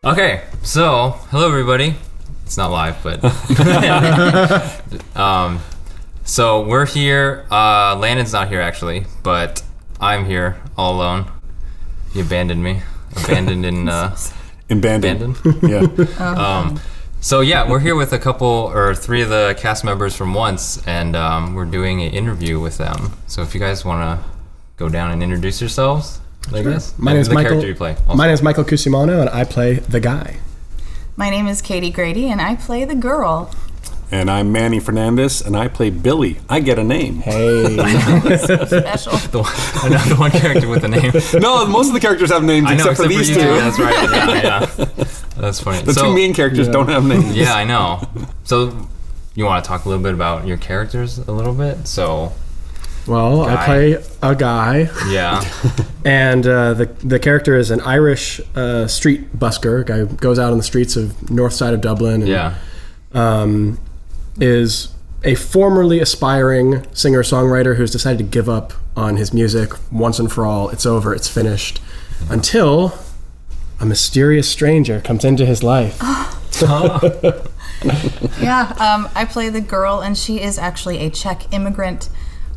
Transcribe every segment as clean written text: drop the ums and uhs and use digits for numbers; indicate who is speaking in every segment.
Speaker 1: Okay, so hello everybody. It's not live, but so we're here. Landon's not here actually, but I'm here all alone. He abandoned me. Abandoned in
Speaker 2: Abandoned. Yeah.
Speaker 1: So yeah, we're here with three of the cast members from Once, and we're doing an interview with them. So if you guys want to go down and introduce yourselves. I guess.
Speaker 3: My name is Michael.
Speaker 1: Character you play also.
Speaker 3: My name is Michael Cusimano, and I play the guy.
Speaker 4: My name is Caitie Grady, and I play the girl.
Speaker 2: And I'm Manny Fernandes, and I play Billy. I get a name.
Speaker 3: Hey.
Speaker 4: Special.
Speaker 1: Another one character with a name.
Speaker 2: No, most of the characters have names except for these two.
Speaker 1: That's right. Yeah. That's funny.
Speaker 2: The two main characters don't have names.
Speaker 1: Yeah, I know. So you want to talk a little bit about your characters a little bit? So.
Speaker 3: Well,
Speaker 1: Guy.
Speaker 3: I play a guy.
Speaker 1: Yeah.
Speaker 3: And the character is an Irish street busker. Guy who goes out on the streets of north side of Dublin. And, is a formerly aspiring singer-songwriter who's decided to give up on his music once and for all. It's over. It's finished. Until a mysterious stranger comes into his life.
Speaker 4: Yeah, I play the girl, and she is actually a Czech immigrant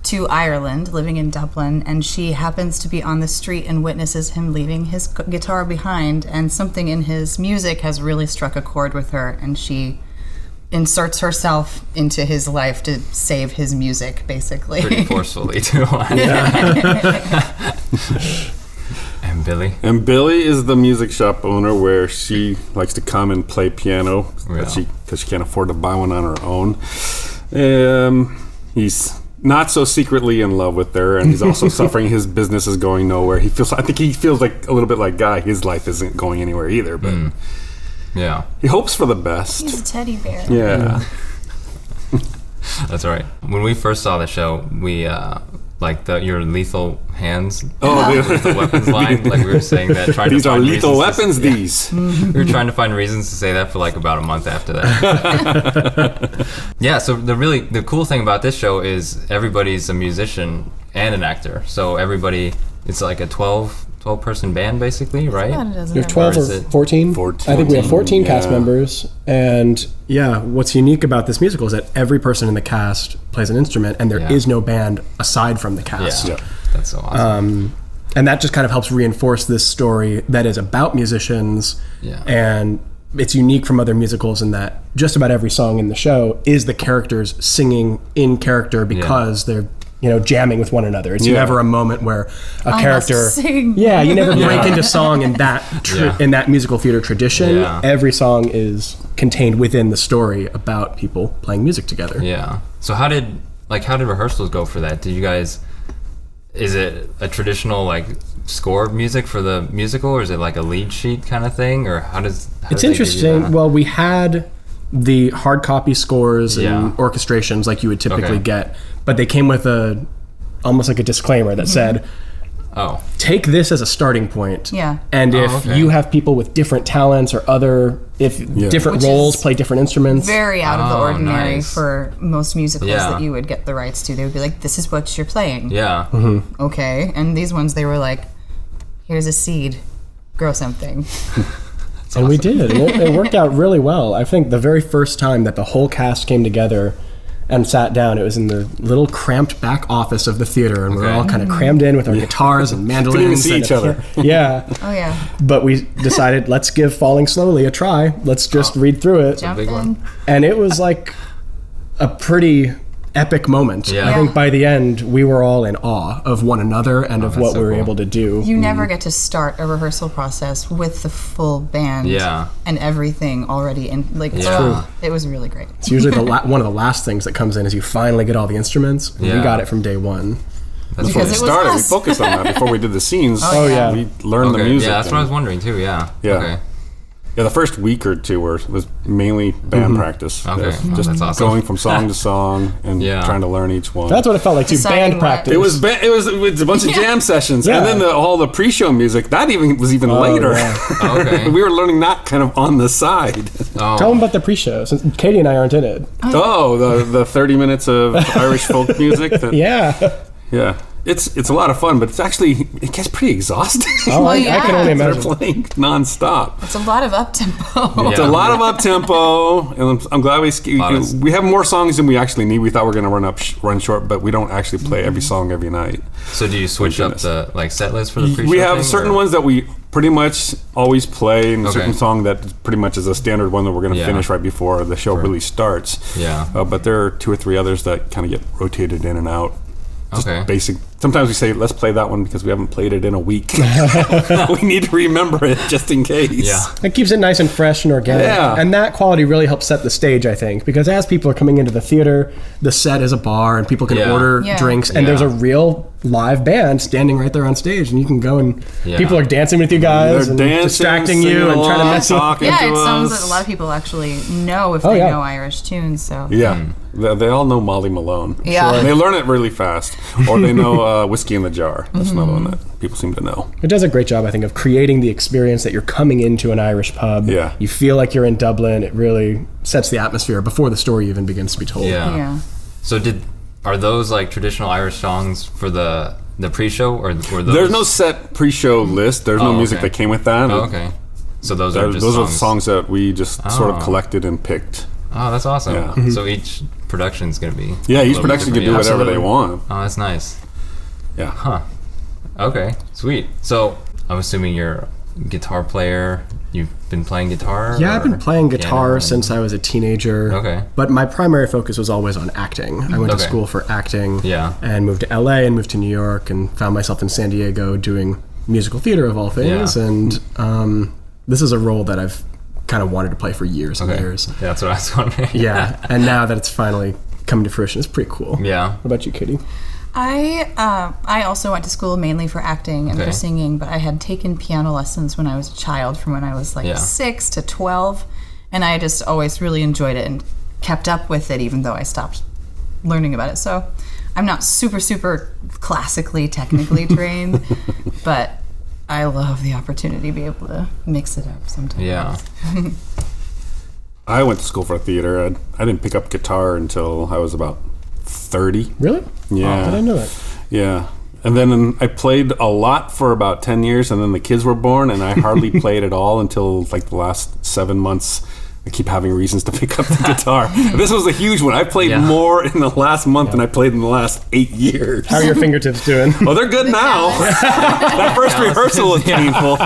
Speaker 4: to Ireland, living in Dublin, and she happens to be on the street and witnesses him leaving his guitar behind, and something in his music has really struck a chord with her, and she inserts herself into his life to save his music, basically.
Speaker 1: Pretty forcefully, too. And Billy?
Speaker 2: And Billy is the music shop owner where she likes to come and play piano because she can't afford to buy one on her own. He's not so secretly in love with her, and he's also suffering. His business is going nowhere. I think he feels like a little bit like Guy. His life isn't going anywhere either, but
Speaker 1: yeah,
Speaker 2: he hopes for the best.
Speaker 4: He's a teddy bear.
Speaker 2: Yeah.
Speaker 1: That's right. When we first saw the show, we your lethal hands. Lethal weapons line. Like we were saying that.
Speaker 2: These are lethal weapons. These.
Speaker 1: We were trying to find reasons to say that for like about a month after that. Yeah. So the cool thing about this show is everybody's a musician and an actor. So it's like a 12 person band basically, right?
Speaker 3: There's 12 or 14?
Speaker 2: 14.
Speaker 3: I think we have 14 cast members. And yeah, what's unique about this musical is that every person in the cast plays an instrument, and there is no band aside from the cast.
Speaker 1: Yeah. That's so awesome.
Speaker 3: And that just kind of helps reinforce this story that is about musicians.
Speaker 1: Yeah.
Speaker 3: And it's unique from other musicals in that just about every song in the show is the characters singing in character because they're jamming with one another. It's never a moment where a character
Speaker 4: sing.
Speaker 3: Yeah, you never break into song in that in that musical theater tradition.
Speaker 1: Yeah.
Speaker 3: Every song is contained within the story about people playing music together.
Speaker 1: Yeah. So how did rehearsals go for that? Is it a traditional score music for the musical, or is it like a lead sheet kind of thing, or
Speaker 3: It's interesting. Well, we had the hard copy scores and orchestrations like you would typically get, but they came with almost like a disclaimer that said, take this as a starting point.
Speaker 4: Yeah.
Speaker 3: And if you have people with different talents or different roles play different instruments.
Speaker 4: Very out of the ordinary
Speaker 1: nice.
Speaker 4: For most musicals that you would get the rights to. They would be like, this is what you're playing.
Speaker 1: Yeah.
Speaker 3: Mm-hmm.
Speaker 4: Okay. And these ones, they were like, here's a seed, grow something.
Speaker 3: And we did. And it worked out really well. I think the very first time that the whole cast came together and sat down, it was in the little cramped back office of the theater, and we were all kind of crammed in with our guitars and mandolins.
Speaker 2: Didn't even see each other.
Speaker 3: Yeah.
Speaker 4: Oh, yeah.
Speaker 3: But we decided, let's give Falling Slowly a try. Let's just read through it.
Speaker 4: Jump
Speaker 1: big
Speaker 4: in.
Speaker 1: one.
Speaker 3: And it was like a pretty epic moment.
Speaker 1: Yeah.
Speaker 3: I think by the end, we were all in awe of one another and of what we were able to do.
Speaker 4: You never get to start a rehearsal process with the full band and everything already in. It was really great.
Speaker 3: It's usually one of the last things that comes in is you finally get all the instruments. We got it from day one.
Speaker 1: That's
Speaker 2: Before we
Speaker 4: Because it was
Speaker 2: started, we
Speaker 4: us.
Speaker 2: focused on that before we did the scenes.
Speaker 3: Oh, yeah.
Speaker 2: We learned the music.
Speaker 1: Yeah, that's what I was wondering too. Yeah.
Speaker 2: Yeah.
Speaker 1: Okay.
Speaker 2: Yeah, the first week or two was mainly band practice.
Speaker 1: Okay.
Speaker 2: Just
Speaker 1: That's awesome.
Speaker 2: going from song to song and trying to learn each one.
Speaker 3: That's what it felt like too.
Speaker 4: Deciding
Speaker 3: Band practice.
Speaker 2: It was a bunch of jam sessions, and then all the pre-show music that was even later.
Speaker 3: Yeah.
Speaker 1: Okay.
Speaker 2: We were learning that kind of on the side.
Speaker 1: Oh.
Speaker 3: Tell them about the pre-show, since Caitie and I aren't in it.
Speaker 2: The 30 minutes of Irish folk music.
Speaker 3: Yeah.
Speaker 2: Yeah. It's a lot of fun, but it gets pretty exhausting.
Speaker 3: Oh, I can only
Speaker 2: They're
Speaker 3: imagine.
Speaker 2: playing nonstop.
Speaker 4: It's a lot of up-tempo.
Speaker 2: It's a lot of up tempo, and I'm glad we have more songs than we actually need. We thought we were going to run short, but we don't actually play every song every night.
Speaker 1: So do you switch up the set list for the pre-show?
Speaker 2: We have
Speaker 1: thing,
Speaker 2: certain
Speaker 1: or?
Speaker 2: ones that we pretty much always play, and a certain song that pretty much is a standard one that we're going to finish right before the show really starts.
Speaker 1: Yeah.
Speaker 2: But there are 2 or 3 others that kind of get rotated in and out. Just basic. Sometimes we say, let's play that one because we haven't played it in a week. We need to remember it just in case.
Speaker 1: Yeah.
Speaker 3: It keeps it nice and fresh and organic.
Speaker 2: Yeah.
Speaker 3: And that quality really helps set the stage, I think, because as people are coming into the theater, the set is a bar and people can order drinks, and there's a real live band standing right there on stage, and you can go and people are dancing with you guys and
Speaker 2: dancing,
Speaker 3: distracting you and trying to mess with
Speaker 2: talking
Speaker 4: Yeah,
Speaker 2: to
Speaker 4: it's songs
Speaker 2: us.
Speaker 4: that a lot of people actually know if they know Irish tunes. So
Speaker 2: Yeah. They all know Molly Malone.
Speaker 4: Yeah. Sure.
Speaker 2: And they learn it really fast. Or they know Whiskey in the Jar. That's another one that people seem to know.
Speaker 3: It does a great job, I think, of creating the experience that you're coming into an Irish pub.
Speaker 2: Yeah.
Speaker 3: You feel like you're in Dublin. It really sets the atmosphere before the story even begins to be told.
Speaker 1: Yeah. So are those like traditional Irish songs for the pre-show, or were those?
Speaker 2: There's no set pre-show list. There's no music that came with that.
Speaker 1: Oh, okay. So those are just
Speaker 2: those
Speaker 1: songs.
Speaker 2: are songs that we just sort of collected and picked.
Speaker 1: Oh, that's awesome.
Speaker 2: Yeah.
Speaker 1: So each production's going to be...
Speaker 2: Yeah, each production can do whatever they want.
Speaker 1: Oh, that's nice.
Speaker 2: Yeah.
Speaker 1: Huh. Okay, sweet. So I'm assuming you're a guitar player. You've been playing guitar?
Speaker 3: Yeah, I've been playing guitar
Speaker 1: piano?
Speaker 3: since I was a teenager.
Speaker 1: Okay.
Speaker 3: But my primary focus was always on acting. I went to school for acting.
Speaker 1: Yeah.
Speaker 3: And moved to LA and moved to New York and found myself in San Diego doing musical theater of all things.
Speaker 1: Yeah.
Speaker 3: And this is a role that I've kind of wanted to play for years and years.
Speaker 1: Yeah, that's what I was wondering.
Speaker 3: Yeah. And now that it's finally coming to fruition, it's pretty cool.
Speaker 1: Yeah.
Speaker 3: What about you, Caitie?
Speaker 4: I also went to school mainly for acting and for singing, but I had taken piano lessons when I was a child, from when I was like 6 to 12, and I just always really enjoyed it and kept up with it, even though I stopped learning about it. So I'm not super classically, technically trained, but I love the opportunity to be able to mix it up sometimes.
Speaker 1: Yeah.
Speaker 2: I went to school for theater. I didn't pick up guitar until I was about 30.
Speaker 3: Really?
Speaker 2: Yeah.
Speaker 3: I didn't know that.
Speaker 2: Yeah. And then I played a lot for about 10 years, and then the kids were born, and I hardly played at all until like the last 7 months. I keep having reasons to pick up the guitar. This was a huge one. I played more in the last month than I played in the last 8 years.
Speaker 3: How are your fingertips doing?
Speaker 2: Well, they're good now. That first rehearsal was painful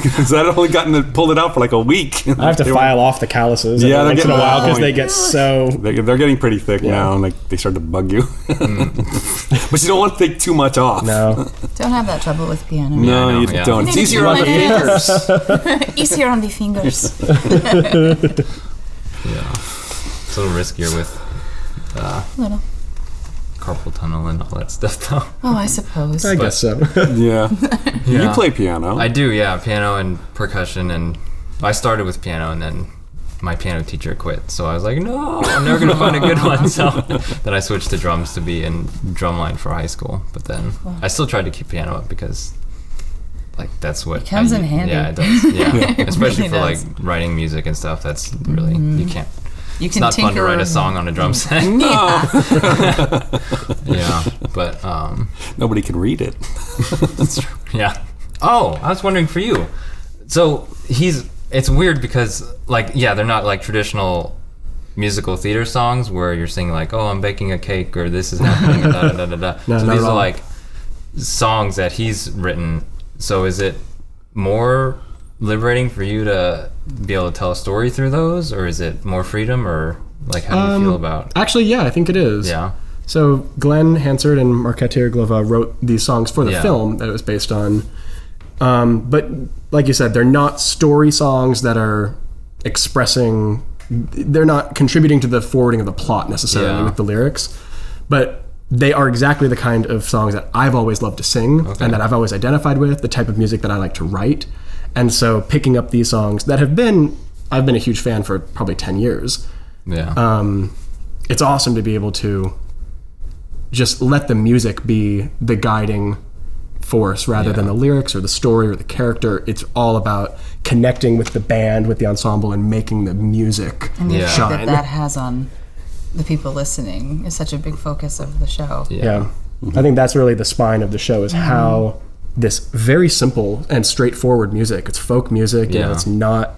Speaker 2: because I'd only pulled it out for like a week.
Speaker 3: I have to file off the calluses
Speaker 2: Yeah,
Speaker 3: every
Speaker 2: they're
Speaker 3: once in a
Speaker 2: getting
Speaker 3: while because
Speaker 2: annoying.
Speaker 3: they get so...
Speaker 2: They're getting pretty thick now, and like they start to bug you. But you don't want to take too much off.
Speaker 3: No.
Speaker 4: Don't have that trouble with piano.
Speaker 2: No,
Speaker 1: know,
Speaker 2: you
Speaker 1: yeah.
Speaker 2: don't. It's easier on the fingers.
Speaker 4: Easier on the fingers.
Speaker 1: Yeah. It's a little riskier with
Speaker 4: Little.
Speaker 1: carpal tunnel and all that stuff, though.
Speaker 4: Oh, I suppose.
Speaker 3: I guess so.
Speaker 2: Yeah. You play piano.
Speaker 1: I do, yeah. Piano and percussion, and I started with piano, and then my piano teacher quit. So I was like, no, I'm never going to find a good one. So then I switched to drums to be in drumline for high school. But then I still tried to keep piano up because... like that's what
Speaker 4: it comes in handy.
Speaker 1: Yeah, it does. Yeah, especially
Speaker 4: really
Speaker 1: for like writing music and stuff. That's really you can't.
Speaker 4: You
Speaker 1: It's
Speaker 4: can
Speaker 1: not fun to
Speaker 4: tinker
Speaker 1: write a song on a drum set. Yeah, but
Speaker 2: Nobody can read it.
Speaker 1: that's true. Yeah. Oh, I was wondering for you. So it's weird because like they're not like traditional musical theater songs where you're singing like, oh, I'm baking a cake, or this is happening, da da da da da.
Speaker 3: No,
Speaker 1: so
Speaker 3: not
Speaker 1: these
Speaker 3: at
Speaker 1: are
Speaker 3: all.
Speaker 1: like songs that he's written. So is it more liberating for you to be able to tell a story through those, or is it more freedom, or like how do you feel about?
Speaker 3: Actually, yeah, I think it is.
Speaker 1: Yeah.
Speaker 3: So Glenn Hansard and Marc wrote these songs for the
Speaker 1: Yeah.
Speaker 3: film that it was based on. But like you said, they're not story songs that are expressing, they're not contributing to the forwarding of the plot necessarily with the lyrics, but they are exactly the kind of songs that I've always loved to sing and that I've always identified with, the type of music that I like to write. And so picking up these songs that I've been a huge fan for probably 10 years.
Speaker 1: Yeah.
Speaker 3: It's awesome to be able to just let the music be the guiding force rather than the lyrics or the story or the character. It's all about connecting with the band, with the ensemble, and making the music
Speaker 4: And the effect
Speaker 3: shine.
Speaker 4: that has on the people listening is such a big focus of the show.
Speaker 3: Yeah. I think that's really the spine of the show, is how this very simple and straightforward music, it's folk music, and it's not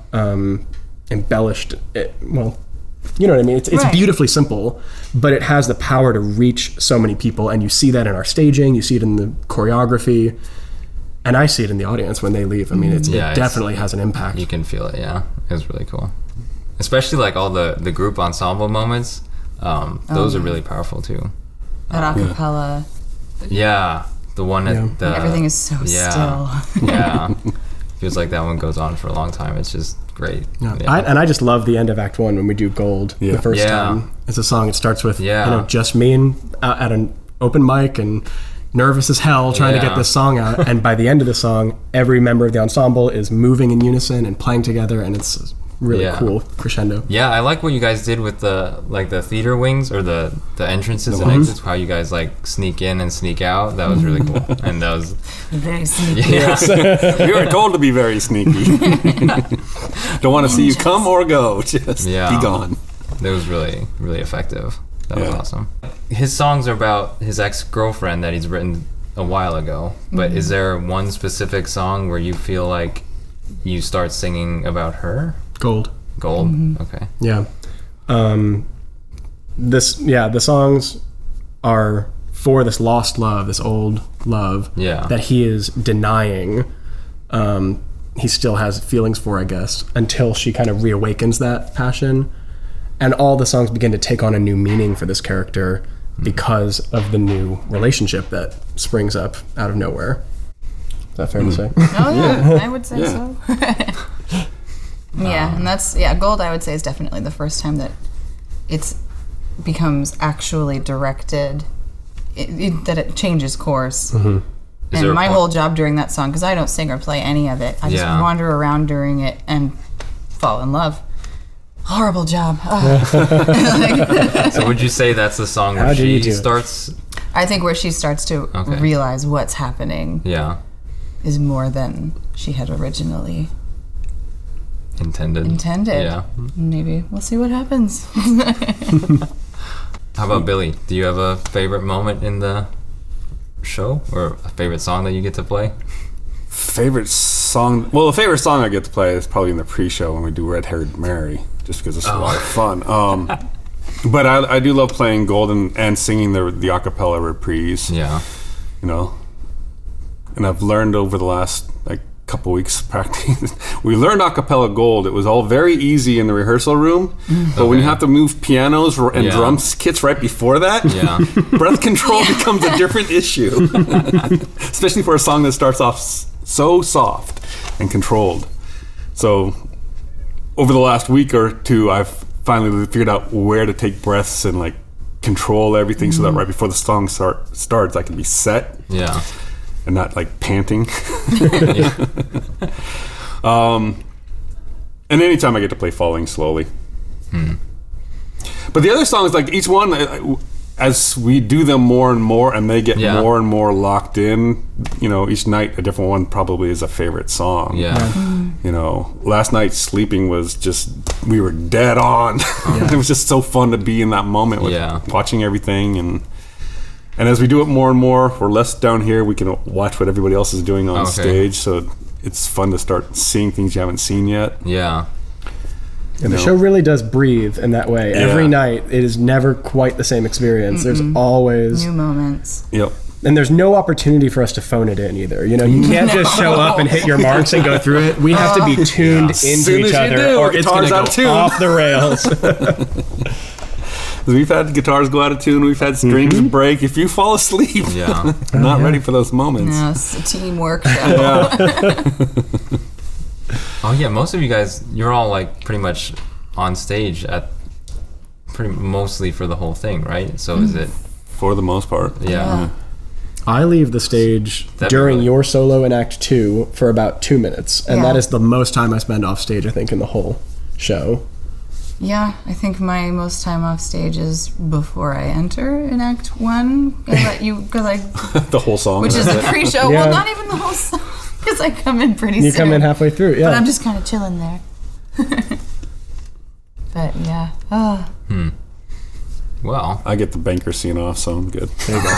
Speaker 3: embellished. Well, you know what I mean? It's beautifully simple, but it has the power to reach so many people, and you see that in our staging, you see it in the choreography, and I see it in the audience when they leave. I mean, it definitely has an impact.
Speaker 1: You can feel it, It was really cool. Especially like all the group ensemble moments. Those are really powerful too.
Speaker 4: That acapella.
Speaker 1: Yeah. The one at the...
Speaker 4: Everything is so still.
Speaker 1: Yeah. Feels like that one goes on for a long time. It's just great.
Speaker 3: Yeah. I just love the end of Act 1 when we do Gold the first time. It's a song, it starts with just me and at an open mic and nervous as hell trying to get this song out, and by the end of the song every member of the ensemble is moving in unison and playing together, and it's really cool crescendo.
Speaker 1: I like what you guys did with the theater wings or the entrances and exits, how you guys like sneak in and sneak out. That was really cool. And that was
Speaker 4: very sneaky.
Speaker 2: We were told to be very sneaky. Don't want to see you come or go, just be gone.
Speaker 1: It was really, really effective. That was awesome. His songs are about his ex-girlfriend that he's written a while ago, but is there one specific song where you feel like you start singing about her?
Speaker 3: Gold.
Speaker 1: Okay.
Speaker 3: Yeah. The songs are for this lost love, this old love that he is denying. He still has feelings for, I guess, until she kind of reawakens that passion. And all the songs begin to take on a new meaning for this character because of the new relationship that springs up out of nowhere. Is that fair to say?
Speaker 4: Oh, yeah. I would say so. And that's, Gold, I would say, is definitely the first time that it becomes actually directed, that it changes course. And my whole job during that song, because I don't sing or play any of it, I just wander around during it and fall in love. Horrible job.
Speaker 1: So would you say that's the song where she starts?
Speaker 4: I think where she starts to realize what's happening is more than she had originally intended. Yeah. Maybe we'll see what happens.
Speaker 1: How about Billy? Do you have a favorite moment in the show or a favorite song that you get to play?
Speaker 2: Favorite song? Well, the favorite song I get to play is probably in the pre-show when we do Red Haired Mary, just because it's a lot of fun. But I do love playing Golden and singing the a cappella reprise.
Speaker 1: Yeah.
Speaker 2: You know, and I've learned over the last couple weeks practicing. We learned a cappella Gold. It was all very easy in the rehearsal room, but when you have to move pianos and drum kits right before that, breath control becomes a different issue. Especially for a song that starts off so soft and controlled. So over the last week or two, I've finally figured out where to take breaths and control everything so that right before the song starts I can be set.
Speaker 1: Yeah.
Speaker 2: And not panting. And anytime I get to play Falling Slowly. But the other songs, each one, as we do them more and more and they get more and more locked in, each night a different one probably is a favorite song. Last night Sleeping was just, we were dead on. It was just so fun to be in that moment with watching everything. And as we do it more and more, we're less down here. We can watch what everybody else is doing on stage. So it's fun to start seeing things you haven't seen yet.
Speaker 1: Yeah.
Speaker 3: And the show really does breathe in that way. Every night, it is never quite the same experience. There's always
Speaker 4: new moments.
Speaker 2: Yep.
Speaker 3: And there's no opportunity for us to phone it in either. You can't just show up and hit your marks and go through it. We have to be tuned into each other, or it's going to go off the rails.
Speaker 2: We've had guitars go out of tune. We've had strings break. If you fall asleep, I'm not ready for those moments.
Speaker 4: Yeah, it's a teamwork show.
Speaker 1: Oh yeah, most of you guys, you're all pretty much on stage at mostly for the whole thing, right? So is it
Speaker 2: for the most part?
Speaker 1: Yeah.
Speaker 3: I leave the stage during your solo in Act 2 for about 2 minutes, and that is the most time I spend off stage, I think, in the whole show.
Speaker 4: Yeah, I think my most time off stage is before I enter in Act 1.
Speaker 2: The whole song.
Speaker 4: Which is the pre-show. Well, not even the whole song, because I come in pretty soon.
Speaker 3: You come in halfway through,
Speaker 4: But I'm just kind of chilling there. But yeah.
Speaker 1: Well,
Speaker 2: I get the banker scene off, so I'm good. There you go.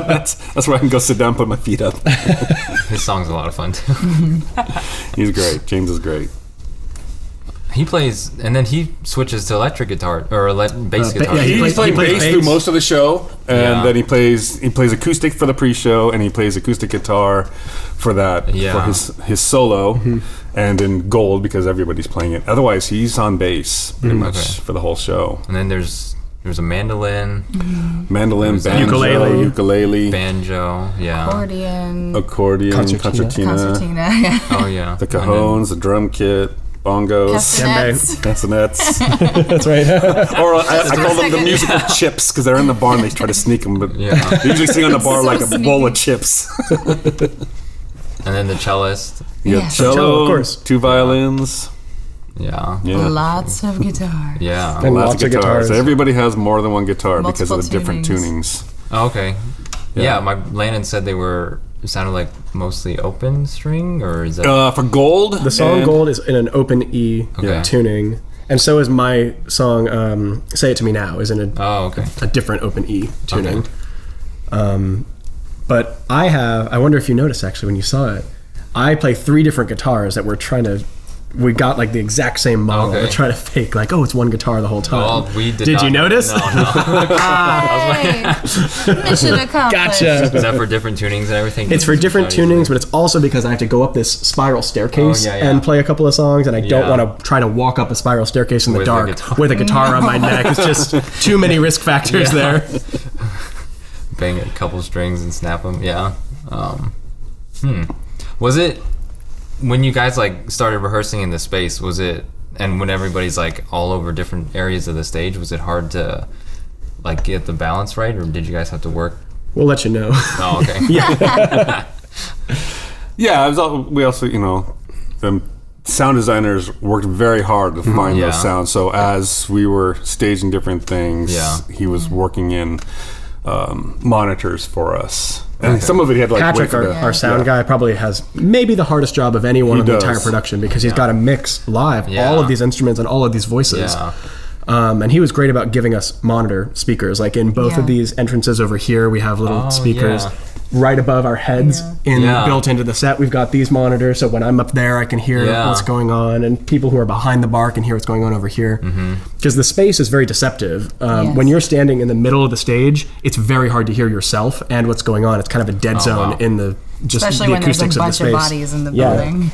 Speaker 2: that's where I can go sit down, put my feet up.
Speaker 1: his song's a lot of fun too.
Speaker 2: He's great. James is great.
Speaker 1: He plays, and then he switches to electric guitar or bass guitar.
Speaker 3: Yeah,
Speaker 2: He's playing bass through most of the show, and then he plays acoustic for the pre-show, and he plays acoustic guitar for that for his solo, and in gold because everybody's playing it. Otherwise, he's on bass pretty much for the whole show.
Speaker 1: And then there's a mandolin,
Speaker 2: banjo, ukulele,
Speaker 1: banjo,
Speaker 2: accordion, concertina.
Speaker 1: Oh yeah,
Speaker 2: the cajones, the drum kit. Bongos, castanets.
Speaker 3: That's right.
Speaker 2: Or I call them the musical chips because they're in the bar and they try to sneak them. But they usually sing on the bar like a bowl of chips.
Speaker 1: And then the cellist.
Speaker 2: Cello, of course. 2 violins.
Speaker 1: Yeah.
Speaker 4: Lots of guitar.
Speaker 1: Yeah.
Speaker 3: And lots of guitars.
Speaker 2: So everybody has more than one guitar because of the different
Speaker 4: tunings.
Speaker 2: tunings.
Speaker 1: Okay. Yeah, my Landon said it sounded like mostly open string, or is that
Speaker 2: for gold?
Speaker 3: The song "Gold" is in an open E tuning, and so is my song "Say It to Me Now" is in a different open E tuning. Okay. But I wonder if you noticed actually when you saw it, I play 3 different guitars that we got like the exact same model. We're trying to fake like, it's one guitar the whole time.
Speaker 1: Well, we
Speaker 3: did you notice?
Speaker 1: No.
Speaker 4: Mission accomplished.
Speaker 3: Gotcha.
Speaker 1: Is that for different tunings and everything?
Speaker 3: It's for different tunings, but it's also because I have to go up this spiral staircase and play a couple of songs, and I don't want to try to walk up a spiral staircase in the dark with a guitar on my neck. It's just too many risk factors there.
Speaker 1: Bang a couple strings and snap them. Yeah. Was it when you guys like started rehearsing in the space? Was it, and when everybody's like all over different areas of the stage, was it hard to like get the balance right, or did you guys have to work?
Speaker 3: We'll let you know.
Speaker 1: Oh, okay.
Speaker 2: Yeah. We also, the sound designers worked very hard to find those sounds. So as we were staging different things, he was working in monitors for us. And some of it he had to
Speaker 3: Patrick, our sound guy, probably has maybe the hardest job of anyone in the entire production because he's got to mix live all of these instruments and all of these voices. Yeah. And he was great about giving us monitor speakers. Like in both of these entrances over here, we have little speakers right above our heads built into the set. We've got these monitors, so when I'm up there, I can hear what's going on, and people who are behind the bar can hear what's going on over here. Because the space is very deceptive. When you're standing in the middle of the stage, it's very hard to hear yourself and what's going on. It's kind of a dead zone in the
Speaker 4: especially
Speaker 3: the
Speaker 4: when there's a
Speaker 3: acoustics
Speaker 4: bunch
Speaker 3: of the
Speaker 4: of
Speaker 3: space.
Speaker 4: bodies in the building.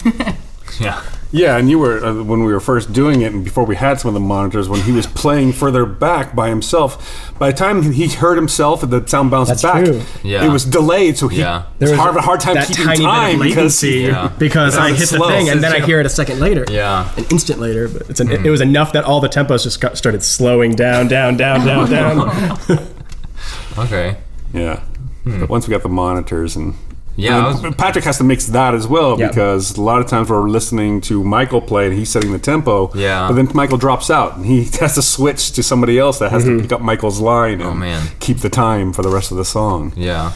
Speaker 2: Yeah, and you were, when we were first doing it, and before we had some of the monitors, when he was playing further back by himself, by the time he heard himself and the sound bounced back, it was delayed, so there was a hard time keeping time because
Speaker 3: I hit the thing, and then I hear it a second later, an instant later, but it was enough that all the tempos just started slowing down.
Speaker 1: Okay.
Speaker 2: Yeah. But once we got the monitors and Patrick has to mix that as well because a lot of times we're listening to Michael play and he's setting the tempo. But then Michael drops out and he has to switch to somebody else that has to pick up Michael's line and keep the time for the rest of the song.
Speaker 1: Yeah.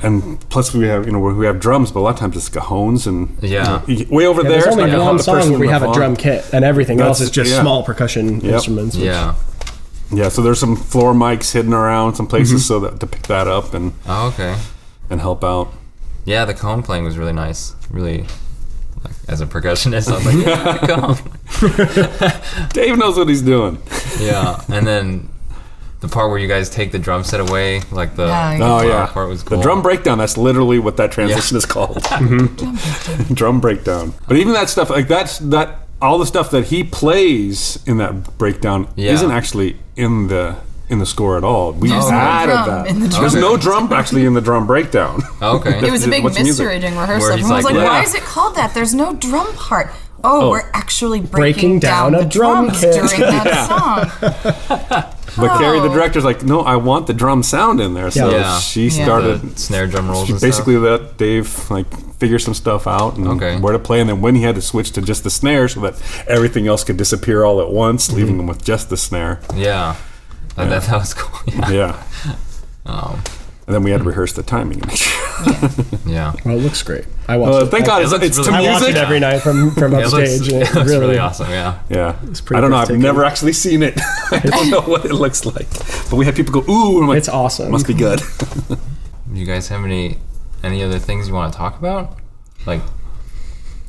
Speaker 2: And plus we have we have drums, but a lot of times it's cajones and way over there.
Speaker 3: There's only one song where we have a drum kit and everything else is just small percussion instruments.
Speaker 2: Yeah, so there's some floor mics hidden around some places so that to pick that up and and help out.
Speaker 1: Yeah, the cone playing was really nice. Really, like, as a percussionist, I was like, cone.
Speaker 2: Dave knows what he's doing.
Speaker 1: Yeah, and then the part where you guys take the drum set away, like the part was cool.
Speaker 2: The drum breakdown, that's literally what that transition is called. Drum breakdown. But even that stuff, like that all the stuff that he plays in that breakdown isn't actually in the score at all. We added that. There's no drum actually in the drum breakdown.
Speaker 4: Okay. It was a big mystery during rehearsal. Everyone was like, why is it called that? There's no drum part. We're actually breaking down the drum kit during that song.
Speaker 2: But Carrie, the director's like, no, I want the drum sound in there. So she started
Speaker 1: the snare drum rolls and
Speaker 2: basically let Dave figure some stuff out and where to play. And then when he had to switch to just the snare so that everything else could disappear all at once, leaving him with just the snare.
Speaker 1: Yeah. That was cool.
Speaker 2: And then we had to rehearse the timing.
Speaker 1: Yeah.
Speaker 3: Well, it looks great. I watch it.
Speaker 2: Thank God
Speaker 1: It looks
Speaker 2: it's
Speaker 1: really
Speaker 2: to
Speaker 3: I watch
Speaker 2: music.
Speaker 3: it every night from upstage.
Speaker 1: It looks really awesome. Yeah.
Speaker 2: Yeah,
Speaker 3: pretty
Speaker 2: I don't know. I've
Speaker 3: breathtaking.
Speaker 2: never actually seen it. I don't know what it looks like. But we have people go, "Ooh!" I'm like,
Speaker 3: It's awesome.
Speaker 2: Must be good.
Speaker 1: You guys have any other things you want to talk about? Like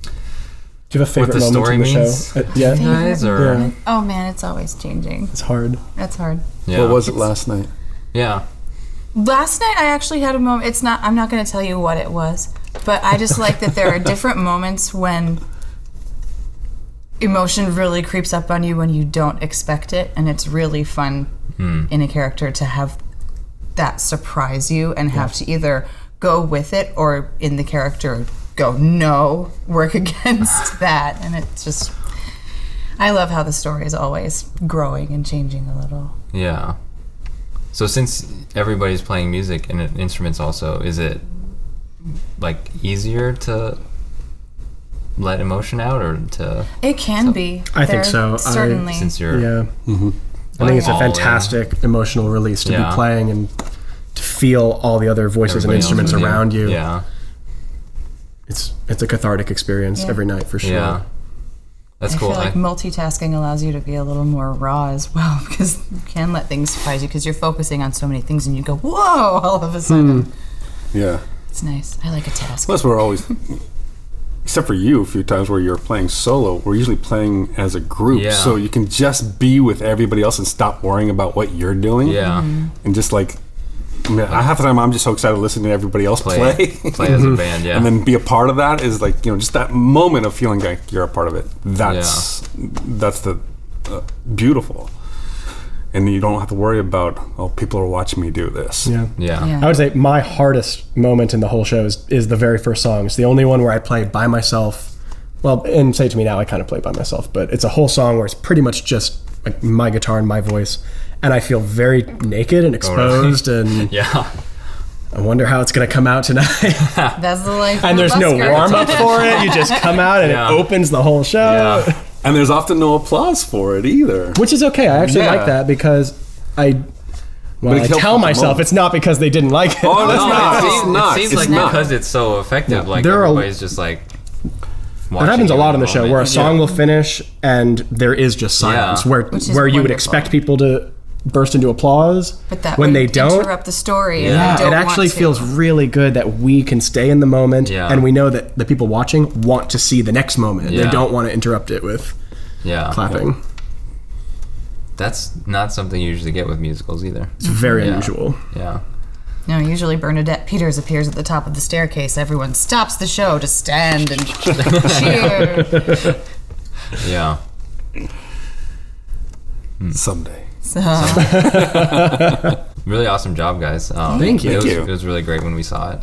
Speaker 3: Do you have a favorite
Speaker 1: what the
Speaker 3: moment
Speaker 1: story
Speaker 3: in the
Speaker 1: means?
Speaker 3: show? Yeah,
Speaker 1: Guys, or
Speaker 3: Yeah.
Speaker 4: Oh man, it's always changing.
Speaker 3: it's hard.
Speaker 4: That's hard.
Speaker 1: yeah.
Speaker 2: What was it last night?
Speaker 1: Yeah.
Speaker 4: Last night I actually had a moment. I'm not going to tell you what it was, but I just like that there are different moments when emotion really creeps up on you when you don't expect it, and it's really fun in a character to have that surprise you and have to either go with it or in the character go, no, work against that. And it's just, I love how the story is always growing and changing a little.
Speaker 1: Yeah. So since everybody's playing music and instruments also, is it like easier to let emotion out or to?
Speaker 4: It can be.
Speaker 3: I think so.
Speaker 4: Certainly.
Speaker 1: Since you're
Speaker 3: Yeah. I think it's a
Speaker 1: all in.
Speaker 3: fantastic emotional release to
Speaker 1: Yeah.
Speaker 3: be playing and to feel all the other voices
Speaker 1: everybody
Speaker 3: and instruments
Speaker 1: else with
Speaker 3: around you.
Speaker 1: Yeah.
Speaker 3: It's a cathartic experience every night for sure.
Speaker 1: Yeah. That's
Speaker 4: I
Speaker 1: cool.
Speaker 4: feel like multitasking allows you to be a little more raw as well, because you can let things surprise you because you're focusing on so many things and you go, whoa, all of a sudden.
Speaker 2: Yeah.
Speaker 4: It's nice. I like a task.
Speaker 2: Plus, we're always, except for you, a few times where you're playing solo, we're usually playing as a group.
Speaker 1: Yeah.
Speaker 2: So you can just be with everybody else and stop worrying about what you're doing.
Speaker 1: Yeah.
Speaker 2: And just like, I mean, half the time I'm just so excited to listen to everybody else play.
Speaker 1: Play as a band, yeah.
Speaker 2: And then be a part of that is like, just that moment of feeling like you're a part of it. That's the beautiful. And you don't have to worry about, people are watching me do this.
Speaker 3: Yeah.
Speaker 1: Yeah.
Speaker 3: I would say my hardest moment in the whole show is the very first song. It's the only one where I play by myself. Well, and Say It To Me Now, I kind of play by myself, but it's a whole song where it's pretty much just like my guitar and my voice. And I feel very naked and exposed, and
Speaker 1: Yeah.
Speaker 3: I wonder how it's going to come out tonight.
Speaker 4: That's the life.
Speaker 3: And
Speaker 4: of a
Speaker 3: there's no
Speaker 4: busker.
Speaker 3: warm up for it. You just come out and
Speaker 1: Yeah.
Speaker 3: it opens the whole show.
Speaker 1: Yeah.
Speaker 2: And there's often no applause for it either.
Speaker 3: Which is okay. I actually
Speaker 2: Yeah.
Speaker 3: like that because I
Speaker 2: But it helps
Speaker 3: tell
Speaker 2: with the
Speaker 3: myself
Speaker 2: moment.
Speaker 3: it's not because they didn't like it.
Speaker 2: Oh, that's
Speaker 1: No,
Speaker 2: not.
Speaker 1: it
Speaker 2: It's
Speaker 1: seems,
Speaker 2: not.
Speaker 1: it seems
Speaker 2: It's
Speaker 1: like
Speaker 2: not.
Speaker 1: because it's so effective,
Speaker 3: Yeah.
Speaker 1: like
Speaker 3: There are-
Speaker 1: everybody's just like
Speaker 3: That happens a lot on the show where a song
Speaker 1: Yeah.
Speaker 3: will finish and there is just silence
Speaker 1: Yeah.
Speaker 3: where
Speaker 4: Which is
Speaker 3: you would
Speaker 4: wonderful.
Speaker 3: expect people to burst into applause.
Speaker 4: But that
Speaker 3: when
Speaker 4: would
Speaker 3: they don't,
Speaker 4: interrupt the story.
Speaker 1: Yeah.
Speaker 4: And
Speaker 3: yeah,
Speaker 4: you don't
Speaker 3: it actually
Speaker 4: want to.
Speaker 3: feels really good that we can stay in the moment
Speaker 1: Yeah.
Speaker 3: and we know that the people watching want to see the next moment.
Speaker 1: Yeah.
Speaker 3: They don't want to interrupt it with clapping.
Speaker 1: That's not something you usually get with musicals either.
Speaker 3: It's very
Speaker 1: Yeah.
Speaker 3: unusual.
Speaker 1: Yeah.
Speaker 4: No, usually Bernadette Peters appears at the top of the staircase. Everyone stops the show to stand and cheer.
Speaker 1: Yeah.
Speaker 2: Someday.
Speaker 4: So,
Speaker 1: Really awesome job, guys.
Speaker 3: Thank you.
Speaker 1: It was,
Speaker 2: Thank you.
Speaker 1: It was really great when we saw it.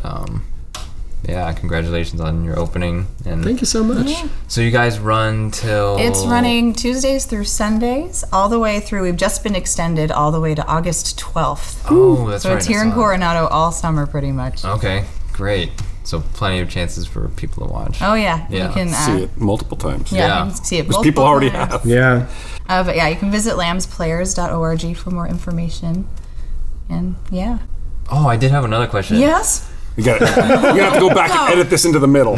Speaker 1: Yeah, congratulations on your opening. And
Speaker 3: Thank you so much.
Speaker 1: So you guys run till...
Speaker 4: it's running Tuesdays through Sundays, all the way through. We've just been extended all the way to August 12th.
Speaker 1: Oh, that's
Speaker 4: So
Speaker 1: right.
Speaker 4: it's here
Speaker 1: I
Speaker 4: in
Speaker 1: saw
Speaker 4: Coronado all summer, pretty much.
Speaker 1: that. Okay, great. So plenty of chances for people to watch.
Speaker 4: Oh yeah,
Speaker 1: Yeah.
Speaker 4: you can
Speaker 2: See it multiple times.
Speaker 4: Yeah,
Speaker 1: Yeah.
Speaker 4: you can see it.
Speaker 2: Because people
Speaker 4: multiple
Speaker 2: already
Speaker 4: times.
Speaker 2: have.
Speaker 3: Yeah.
Speaker 4: But yeah, you can visit lambsplayers.org for more information. And yeah.
Speaker 1: Oh, I did have another question.
Speaker 4: Yes.
Speaker 2: You're gonna have to go back and edit this into the middle.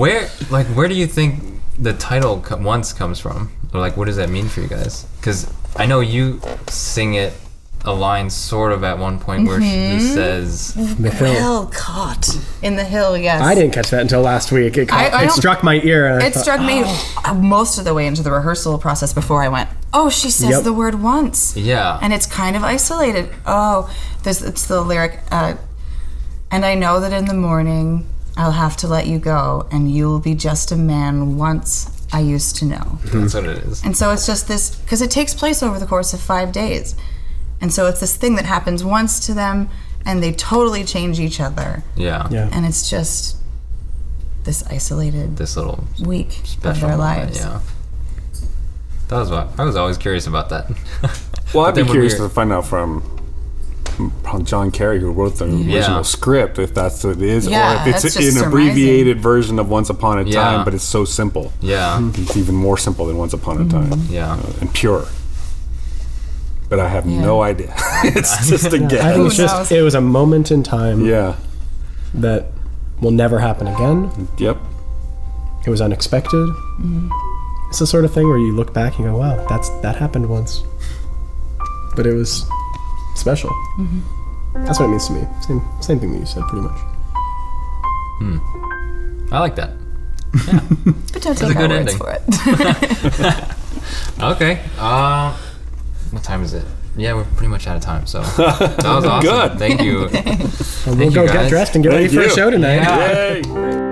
Speaker 1: Where do you think the title "Once" comes from, or like what does that mean for you guys? Because I know you sing it a line sort of at one point where he says,
Speaker 3: The hill.
Speaker 4: Well caught. In the hill, yes.
Speaker 3: I didn't catch that until last week. It
Speaker 4: I don't-
Speaker 3: struck my ear. And I
Speaker 4: It
Speaker 3: thought,
Speaker 4: struck me most of the way into the rehearsal process before I went, oh, she says
Speaker 3: Yep.
Speaker 4: the word once.
Speaker 1: "Yeah."
Speaker 4: And it's kind of isolated. Oh, it's the lyric, and I know that in the morning I'll have to let you go, and you'll be just a man once I used to know.
Speaker 1: That's what it is.
Speaker 4: And so it's just this, because it takes place over the course of 5 days. And so it's this thing that happens once to them, and they totally change each other.
Speaker 1: Yeah.
Speaker 3: Yeah.
Speaker 4: And it's just this isolated
Speaker 1: This little
Speaker 4: week of
Speaker 1: special
Speaker 4: their
Speaker 1: moment,
Speaker 4: lives.
Speaker 1: Yeah. That was what I was always curious about that.
Speaker 2: Well, I'd
Speaker 1: But
Speaker 2: be
Speaker 1: then when
Speaker 2: curious
Speaker 1: we were-
Speaker 2: to find out from John Kerry, who wrote the original
Speaker 1: Yeah.
Speaker 2: script, if that's what it is,
Speaker 4: Yeah,
Speaker 2: or if it's
Speaker 4: that's just
Speaker 2: an abbreviated version of Once Upon a
Speaker 1: Yeah.
Speaker 2: Time, but it's so simple.
Speaker 1: Yeah.
Speaker 2: It's even more simple than Once Upon a Time.
Speaker 1: Yeah.
Speaker 2: And pure. But I have
Speaker 4: Yeah.
Speaker 2: no idea. It's just a
Speaker 3: I think
Speaker 2: guess.
Speaker 3: it's just,
Speaker 4: knows?
Speaker 3: it was a moment in time
Speaker 2: Yeah.
Speaker 3: that will never happen again.
Speaker 2: Yep.
Speaker 3: It was unexpected. It's the sort of thing where you look back and go, wow, that happened once. But it was special. That's what it means to me. Same thing that you said, pretty much.
Speaker 1: I like that. Yeah.
Speaker 4: But don't
Speaker 1: a
Speaker 4: take our
Speaker 1: good
Speaker 4: words
Speaker 1: ending.
Speaker 4: for it.
Speaker 1: Okay. What time is it? Yeah, we're pretty much out of time. So that was awesome.
Speaker 2: Good.
Speaker 1: Thank you.
Speaker 3: We'll go get dressed and get ready for a show tonight.
Speaker 1: Yeah.
Speaker 2: Yay!